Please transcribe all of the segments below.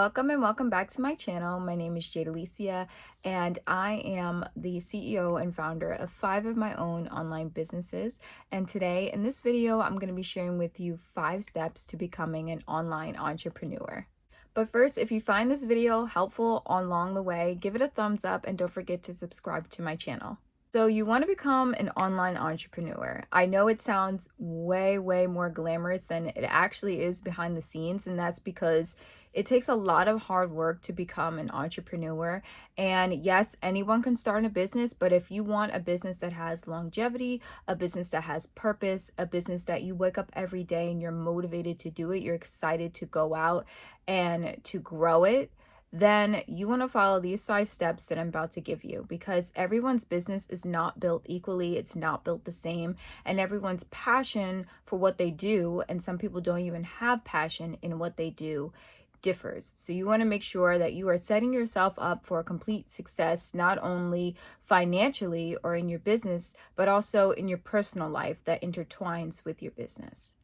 welcome and welcome back to my channel. My name is Jade Alycia, and I am the CEO and founder of 5 of my own online businesses. And today in this video, I'm going to be sharing with you 5 steps to becoming an online entrepreneur. But first, if you find this video helpful along the way, give it a thumbs up and don't forget to subscribe to my channel. So you want to become an online entrepreneur. I know it sounds way more glamorous than it actually is behind the scenes, and that's because it takes a lot of hard work to become an entrepreneur. And yes, anyone can start a business, but if you want a business that has longevity, a business that has purpose, a business that you wake up every day and you're motivated to do it, you're excited to go out and to grow it, then you want to follow these 5 steps that I'm about to give you, because everyone's business is not built equally, it's not built the same, and everyone's passion for what they do, and some people don't even have passion in what they do, differs. So you want to make sure that you are setting yourself up for a complete success, not only financially or in your business, but also in your personal life that intertwines with your business.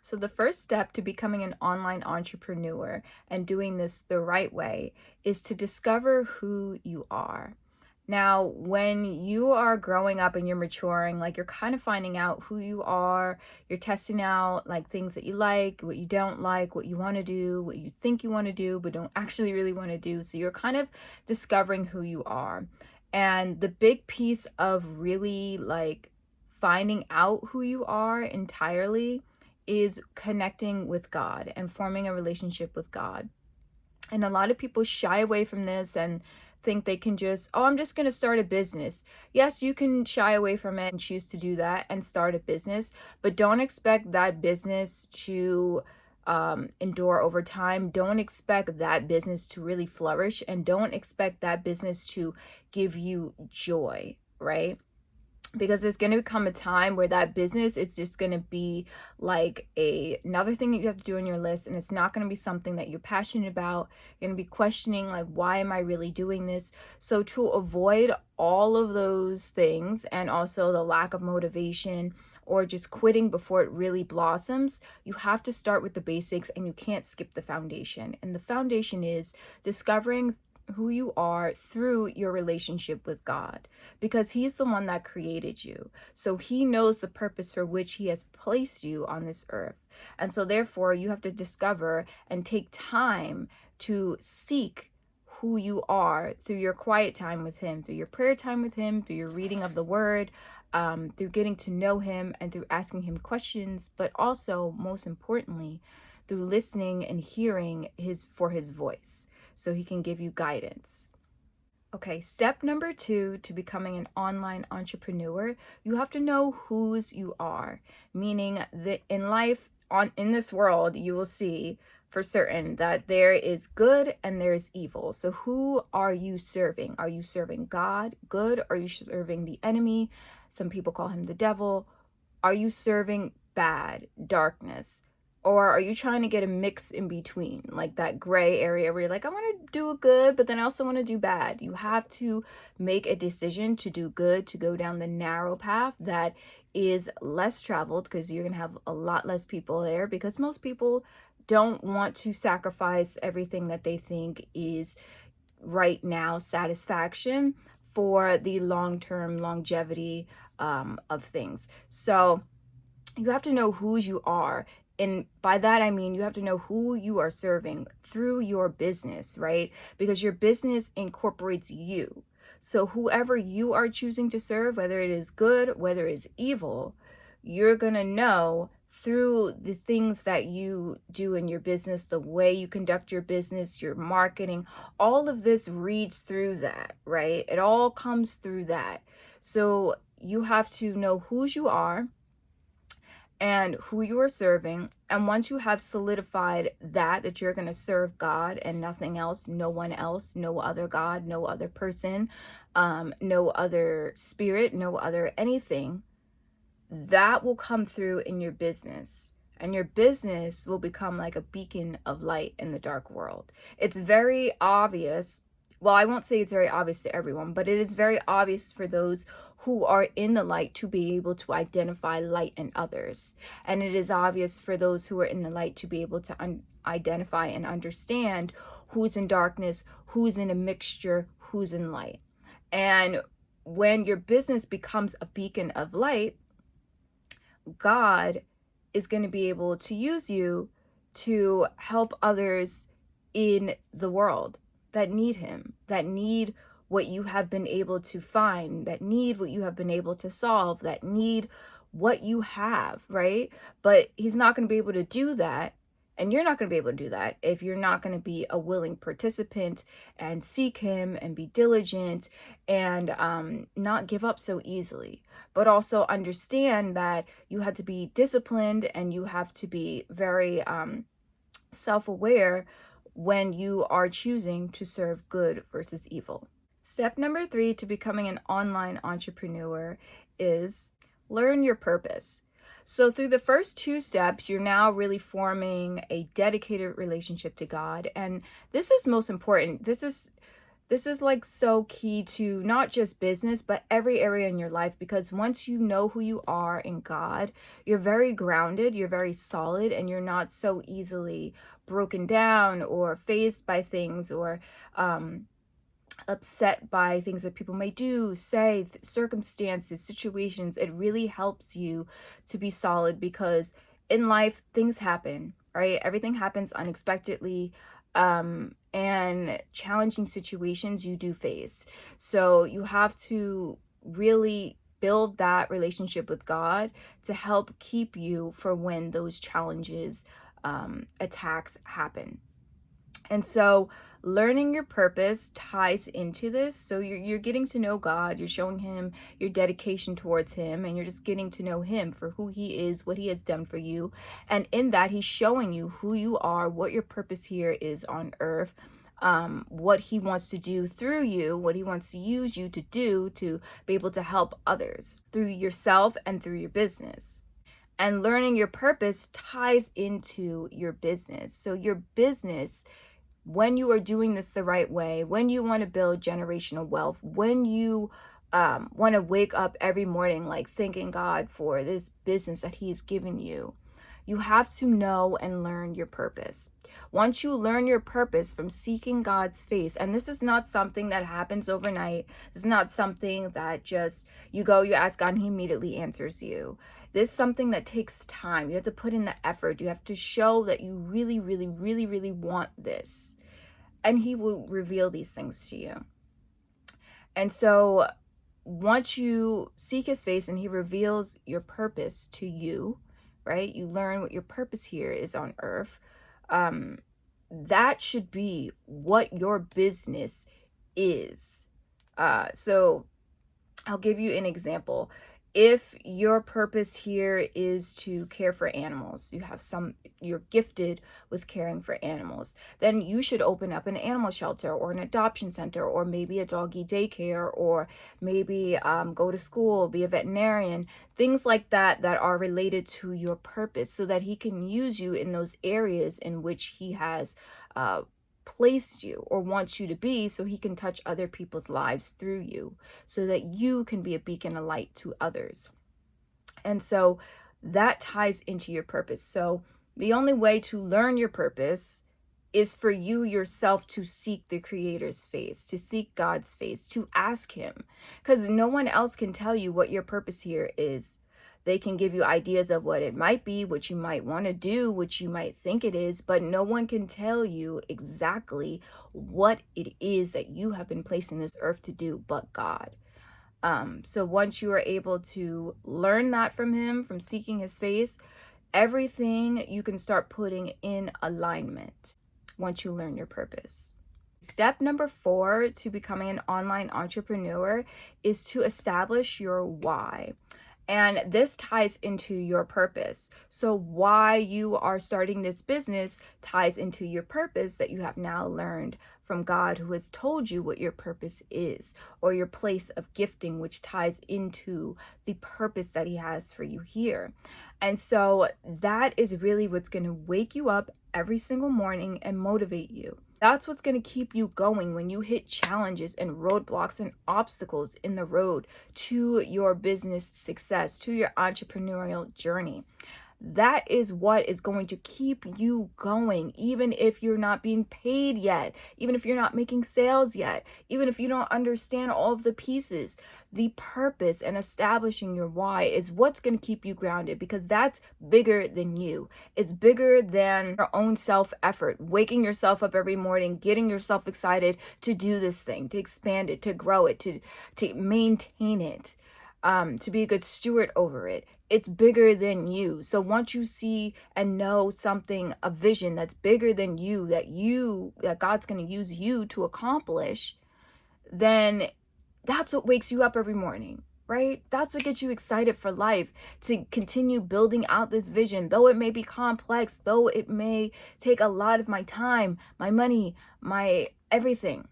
So the first step to becoming an online entrepreneur and doing this the right way is to discover who you are. Now, when you are growing up and you're maturing, like, you're kind of finding out who you are, you're testing out like things that you like, what you don't like, what you want to do, what you think you want to do, but don't actually really want to do. So you're kind of discovering who you are. And the big piece of really like finding out who you are entirely is connecting with God and forming a relationship with God. And a lot of people shy away from this and think they can just, oh, I'm just going to start a business. Yes, you can shy away from it and choose to do that and start a business, but don't expect that business to endure over time. Don't expect that business to really flourish, and don't expect that business to give you joy, right? Because there's going to come a time where that business is just going to be like another thing that you have to do on your list, and it's not going to be something that you're passionate about. You're going to be questioning, like, why am I really doing this? So to avoid all of those things, and also the lack of motivation or just quitting before it really blossoms, you have to start with the basics, and you can't skip the foundation. And the foundation is discovering who you are through your relationship with God, because He's the one that created you. So He knows the purpose for which He has placed you on this earth. And so therefore you have to discover and take time to seek who you are through your quiet time with Him, through your prayer time with Him, through your reading of the Word, through getting to know Him and through asking Him questions, but also, most importantly, through listening and hearing His voice, so He can give you guidance. Okay, step number 2 to becoming an online entrepreneur, you have to know whose you are. Meaning that in life, in this world, you will see for certain that there is good and there is evil. So who are you serving? Are you serving God, good, or are you serving the enemy? Some people call him the devil. Are you serving bad, darkness? Or are you trying to get a mix in between, like that gray area where you're like, I want to do good, but then I also want to do bad? You have to make a decision to do good, to go down the narrow path that is less traveled, because you're going to have a lot less people there, because most people don't want to sacrifice everything that they think is right now satisfaction for the long-term longevity of things. So you have to know who you are. And by that, I mean, you have to know who you are serving through your business, right? Because your business incorporates you. So whoever you are choosing to serve, whether it is good, whether it is evil, you're going to know through the things that you do in your business, the way you conduct your business, your marketing, all of this reads through that, right? It all comes through that. So you have to know whose you are and who you are serving. And once you have solidified that you're going to serve God and nothing else, no one else, no other God, no other person, no other spirit, no other anything, that will come through in your business. And your business will become like a beacon of light in the dark world. It's very obvious Well, I won't say it's very obvious to everyone, but it is very obvious for those who are in the light to be able to identify light in others. And it is obvious for those who are in the light to be able to identify and understand who's in darkness, who's in a mixture, who's in light. And when your business becomes a beacon of light, God is going to be able to use you to help others in the world that need him, that need what you have been able to find, that need what you have been able to solve, that need what you have, right? But he's not going to be able to do that. And you're not going to be able to do that if you're not going to be a willing participant and seek him and be diligent and not give up so easily. But also understand that you have to be disciplined and you have to be very self-aware when you are choosing to serve good versus evil. Step number 3 to becoming an online entrepreneur is learn your purpose. So through the first 2 steps, you're now really forming a dedicated relationship to God. And this is most important. This is like so key to not just business, but every area in your life, because once you know who you are in God, you're very grounded, you're very solid, and you're not so easily broken down or fazed by things or upset by things that people may do, say, circumstances, situations. It really helps you to be solid because in life, things happen, right? Everything happens unexpectedly. And challenging situations you do face. So you have to really build that relationship with God to help keep you for when those challenges, attacks happen. And so learning your purpose ties into this. So you're getting to know God, you're showing him your dedication towards him, and you're just getting to know him for who he is, what he has done for you. And in that, he's showing you who you are, what your purpose here is on earth, what he wants to do through you, what he wants to use you to do to be able to help others through yourself and through your business. And learning your purpose ties into your business. So your business, when you are doing this the right way, when you want to build generational wealth, when you want to wake up every morning like thanking God for this business that he has given you, you have to know and learn your purpose. Once you learn your purpose from seeking God's face, and this is not something that happens overnight, it's not something that just you go, you ask God, and he immediately answers you. This is something that takes time. You have to put in the effort. You have to show that you really, really, really, really want this. And he will reveal these things to you. And so once you seek his face and he reveals your purpose to you, right? You learn what your purpose here is on earth. That should be what your business is. So I'll give you an example. If your purpose here is to care for animals, you're gifted with caring for animals, then you should open up an animal shelter or an adoption center, or maybe a doggy daycare, or maybe go to school, be a veterinarian, things like that that are related to your purpose, so that he can use you in those areas in which he has placed you or wants you to be, so he can touch other people's lives through you, so that you can be a beacon of light to others. And so that ties into your purpose. So the only way to learn your purpose is for you yourself to seek the Creator's face, to seek God's face, to ask him, because no one else can tell you what your purpose here is. They can give you ideas of what it might be, what you might want to do, what you might think it is, but no one can tell you exactly what it is that you have been placed in this earth to do but God. So once you are able to learn that from him, from seeking his face, everything you can start putting in alignment once you learn your purpose. Step number 4 to becoming an online entrepreneur is to establish your why. And this ties into your purpose. So why you are starting this business ties into your purpose that you have now learned from God, who has told you what your purpose is, or your place of gifting, which ties into the purpose that he has for you here. And so that is really what's going to wake you up every single morning and motivate you. That's what's going to keep you going when you hit challenges and roadblocks and obstacles in the road to your business success, to your entrepreneurial journey. That is what is going to keep you going, even if you're not being paid yet, even if you're not making sales yet, even if you don't understand all of the pieces. The purpose and establishing your why is what's going to keep you grounded, because that's bigger than you. It's bigger than your own self-effort, waking yourself up every morning, getting yourself excited to do this thing, to expand it, to grow it, to maintain it, to be a good steward over it. It's bigger than you. So once you see and know something, a vision that's bigger than you, that God's going to use you to accomplish, then that's what wakes you up every morning, right? That's what gets you excited for life, to continue building out this vision, though it may be complex, though it may take a lot of my time, my money, my everything.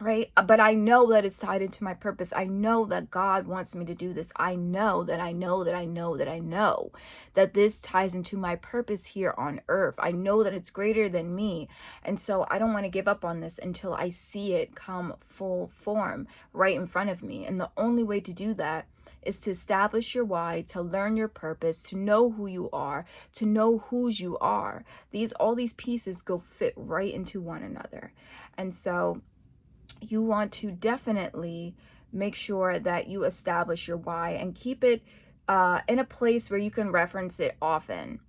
Right? But I know that it's tied into my purpose. I know that God wants me to do this. I know that this ties into my purpose here on earth. I know that it's greater than me. And so I don't want to give up on this until I see it come full form right in front of me. And the only way to do that is to establish your why, to learn your purpose, to know who you are, to know whose you are. All these pieces go fit right into one another. And so you want to definitely make sure that you establish your why and keep it in a place where you can reference it often,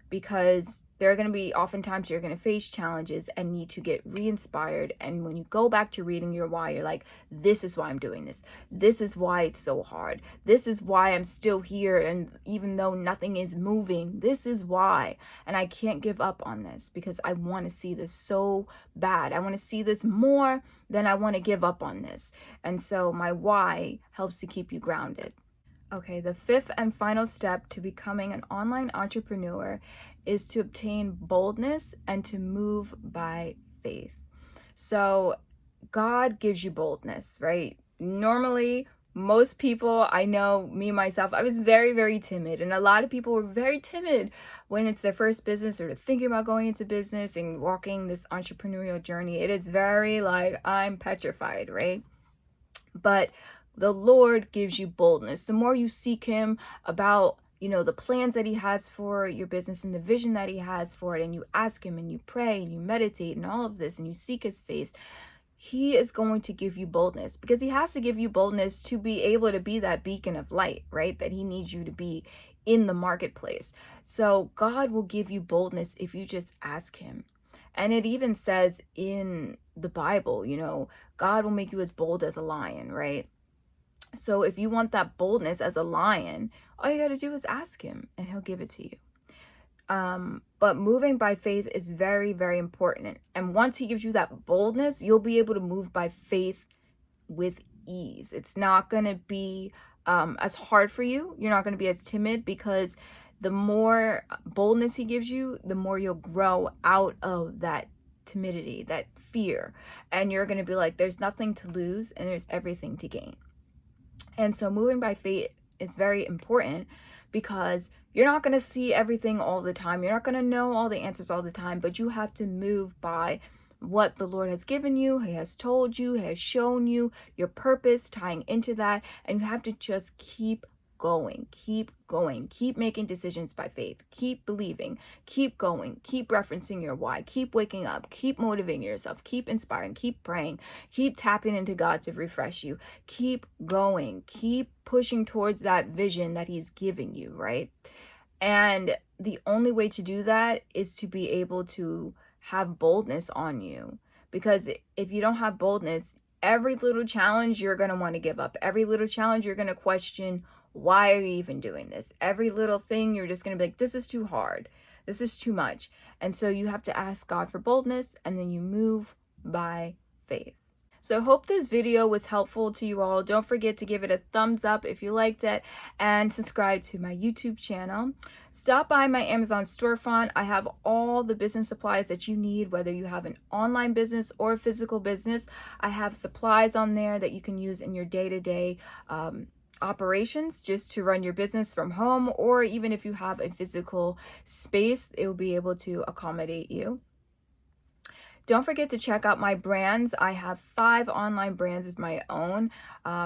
because there are going to be oftentimes you're going to face challenges and need to get re-inspired. And when you go back to reading your why, you're like, this is why I'm doing this. This is why it's so hard. This is why I'm still here. And even though nothing is moving, this is why. And I can't give up on this because I want to see this so bad. I want to see this more than I want to give up on this. And so my why helps to keep you grounded. Okay, the fifth and final step to becoming an online entrepreneur is to obtain boldness and to move by faith. So God gives you boldness, right? Normally, most people, I know me, myself, I was very, very timid. And a lot of people were very timid when it's their first business or thinking about going into business and walking this entrepreneurial journey. It is very like, I'm petrified, right? But the Lord gives you boldness. The more you seek him about, the plans that he has for your business and the vision that he has for it, and you ask him and you pray and you meditate and all of this and you seek his face, he is going to give you boldness, because he has to give you boldness to be able to be that beacon of light, right? That he needs you to be in the marketplace. So God will give you boldness if you just ask him. And it even says in the Bible, God will make you as bold as a lion, right? So if you want that boldness as a lion, all you got to do is ask him and he'll give it to you. But moving by faith is very, very important. And once he gives you that boldness, you'll be able to move by faith with ease. It's not going to be as hard for you. You're not going to be as timid, because the more boldness he gives you, the more you'll grow out of that timidity, that fear. And you're going to be like, there's nothing to lose and there's everything to gain. And so moving by faith is very important, because you're not going to see everything all the time. You're not going to know all the answers all the time, but you have to move by what the Lord has given you, he has told you, he has shown you, your purpose tying into that. And you have to just keep going, keep making decisions by faith, keep believing, keep going, keep referencing your why, keep waking up, keep motivating yourself, keep inspiring, keep praying, keep tapping into God to refresh you, keep going, keep pushing towards that vision that he's giving you, right? And the only way to do that is to be able to have boldness on you, because if you don't have boldness, every little challenge you're going to want to give up. Every little challenge you're going to question, why are you even doing this? Every little thing you're just going to be like, this is too hard, this is too much. And so you have to ask God for boldness, and then you move by faith. So I hope this video was helpful to you all. Don't forget to give it a thumbs up if you liked it, and subscribe to my YouTube channel. Stop by my Amazon storefront. I have all the business supplies that you need, whether you have an online business or a physical business. I have supplies on there that you can use in your day-to-day operations just to run your business from home, or even if you have a physical space, it will be able to accommodate you. Don't forget to check out my brands. I have 5 online brands of my own.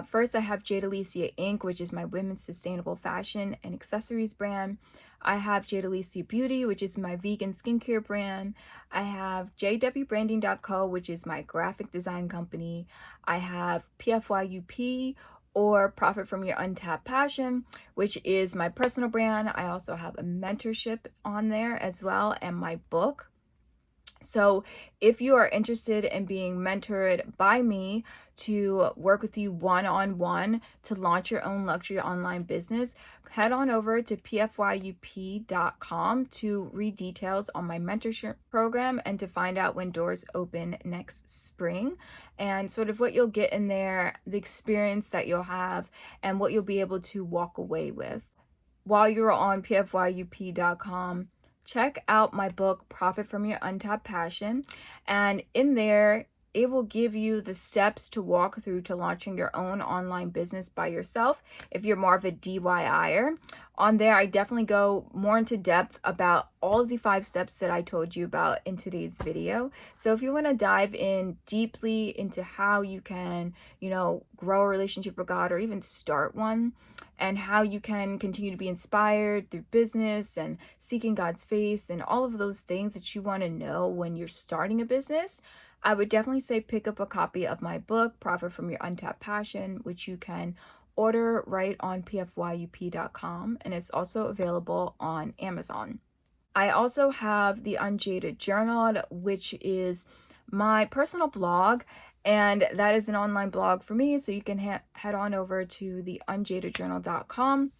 First, I have Jade Alycia Inc., which is my women's sustainable fashion and accessories brand. I have Jade Alycia Beauty, which is my vegan skincare brand. I have jwbranding.co, which is my graphic design company. I have PFYUP, or Profit from Your Untapped Passion, which is my personal brand. I also have a mentorship on there as well, and my book. So if you are interested in being mentored by me to work with you one-on-one to launch your own luxury online business, head on over to pfyup.com to read details on my mentorship program and to find out when doors open next spring and sort of what you'll get in there, the experience that you'll have, and what you'll be able to walk away with. While you're on pfyup.com, check out my book, Profit from Your Untapped Passion. And in there, it will give you the steps to walk through to launching your own online business by yourself if you're more of a DIYer. On there, I definitely go more into depth about all of the 5 steps that I told you about in today's video. So if you want to dive in deeply into how you can, grow a relationship with God or even start one, and how you can continue to be inspired through business and seeking God's face and all of those things that you want to know when you're starting a business, I would definitely say pick up a copy of my book, Profit from Your Untapped Passion, which you can order right on pfyup.com, and it's also available on Amazon. I also have the Unjaded Journal, which is my personal blog, and that is an online blog for me, so you can head on over to the unjadedjournal.com,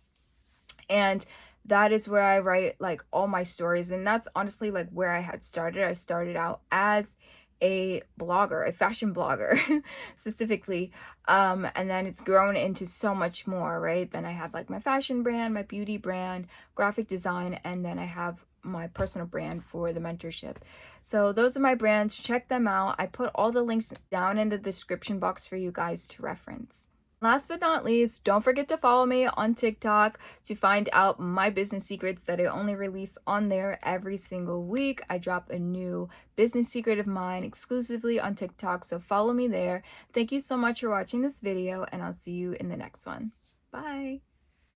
and that is where I write like all my stories, and that's honestly like where I had started. I started out as a blogger, a fashion blogger specifically, and then it's grown into so much more, right? Then I have like my fashion brand, my beauty brand, graphic design, and then I have my personal brand for the mentorship. So those are my brands. Check them out. I put all the links down in the description box for you guys to reference. Last but not least, don't forget to follow me on TikTok to find out my business secrets that I only release on there every single week. I drop a new business secret of mine exclusively on TikTok, so follow me there. Thank you so much for watching this video, and I'll see you in the next one. Bye!